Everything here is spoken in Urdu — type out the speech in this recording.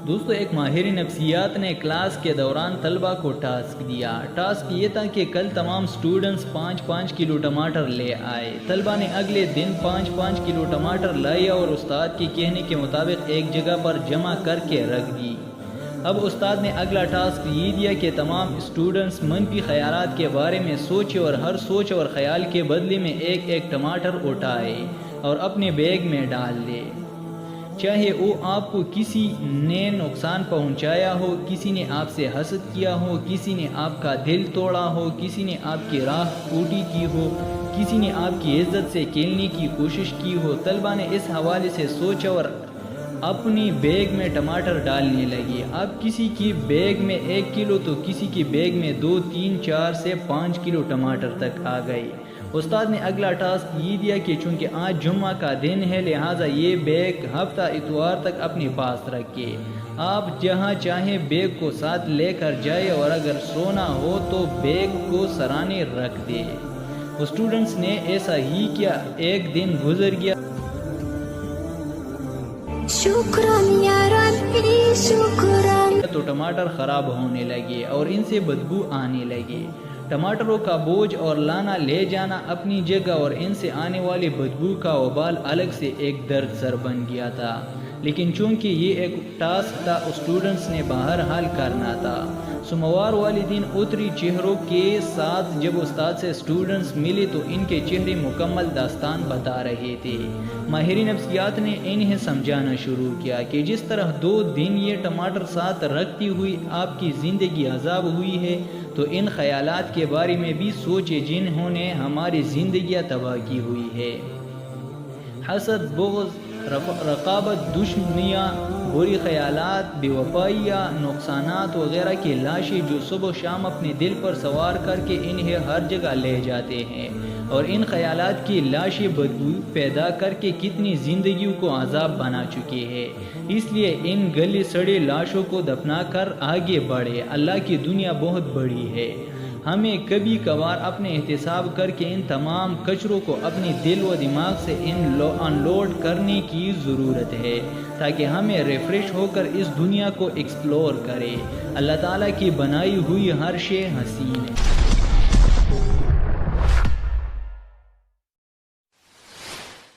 دوستو ایک ماہر نفسیات نے کلاس کے دوران طلبہ کو ٹاسک دیا۔ ٹاسک یہ تھا کہ کل تمام سٹوڈنٹس 5-5 کلو ٹماٹر لے آئے۔ طلبہ نے اگلے دن 5-5 کلو ٹماٹر لائے اور استاد کے کہنے کے مطابق ایک جگہ پر جمع کر کے رکھ دی۔ اب استاد نے اگلا ٹاسک یہ دیا کہ تمام سٹوڈنٹس منفی خیالات کے بارے میں سوچے اور ہر سوچ اور خیال کے بدلے میں ایک ایک ٹماٹر اٹھائے اور اپنے بیگ میں ڈال دے، چاہے وہ آپ کو کسی نے نقصان پہنچایا ہو، کسی نے آپ سے حسد کیا ہو، کسی نے آپ کا دل توڑا ہو، کسی نے آپ کی راہ پوٹی کی ہو، کسی نے آپ کی عزت سے کھیلنے کی کوشش کی ہو۔ طلبہ نے اس حوالے سے سوچا اور اپنی بیگ میں ٹماٹر ڈالنے لگے۔ اب کسی کی بیگ میں 1 کلو تو کسی کی بیگ میں 2، 3، 4 سے 5 کلو ٹماٹر تک آ گئے۔ استاد نے اگلا ٹاسک یہ دیا کہ چونکہ آج جمعہ کا دن ہے لہٰذا یہ بیگ ہفتہ اتوار تک اپنے پاس رکھے۔ آپ جہاں چاہیں بیگ کو ساتھ لے کر جائے اور اگر سونا ہو تو بیگ کو سرانے رکھ دے۔ اسٹوڈنٹس نے ایسا ہی کیا۔ ایک دن گزر گیا تو ٹماٹر خراب ہونے لگے اور ان سے بدبو آنے لگے۔ ٹماٹروں کا بوجھ اور لانا لے جانا اپنی جگہ اور ان سے آنے والی بدبو کا وبال الگ سے ایک درد سر بن گیا تھا، لیکن چونکہ یہ ایک ٹاسک تھا اسٹوڈنٹس نے بہرحال کرنا تھا۔ سوموار والے دن اتری چہروں کے ساتھ جب استاد سے اسٹوڈنٹس ملے تو ان کے چہرے مکمل داستان بتا رہے تھے۔ ماہر نفسیات نے انہیں سمجھانا شروع کیا کہ جس طرح 2 دن یہ ٹماٹر ساتھ رکھتی ہوئی آپ کی زندگی عذاب ہوئی ہے تو ان خیالات کے بارے میں بھی سوچے جنہوں نے ہماری زندگیاں تباہ کی ہوئی ہے۔ حسد، بغض، رقابت، دشمنیاں، بری خیالات، بے وفائیاں، نقصانات وغیرہ کی لاشیں جو صبح و شام اپنے دل پر سوار کر کے انہیں ہر جگہ لے جاتے ہیں، اور ان خیالات کی لاشیں بدبو پیدا کر کے کتنی زندگیوں کو عذاب بنا چکے ہیں۔ اس لیے ان گلی سڑے لاشوں کو دفنا کر آگے بڑھے۔ اللہ کی دنیا بہت بڑی ہے، ہمیں کبھی کبھار اپنے احتساب کر کے ان تمام کچروں کو اپنے دل و دماغ سے ان لوڈ کرنے کی ضرورت ہے تاکہ ہمیں ریفریش ہو کر اس دنیا کو ایکسپلور کرے۔ اللہ تعالیٰ کی بنائی ہوئی ہر شے حسین ہے۔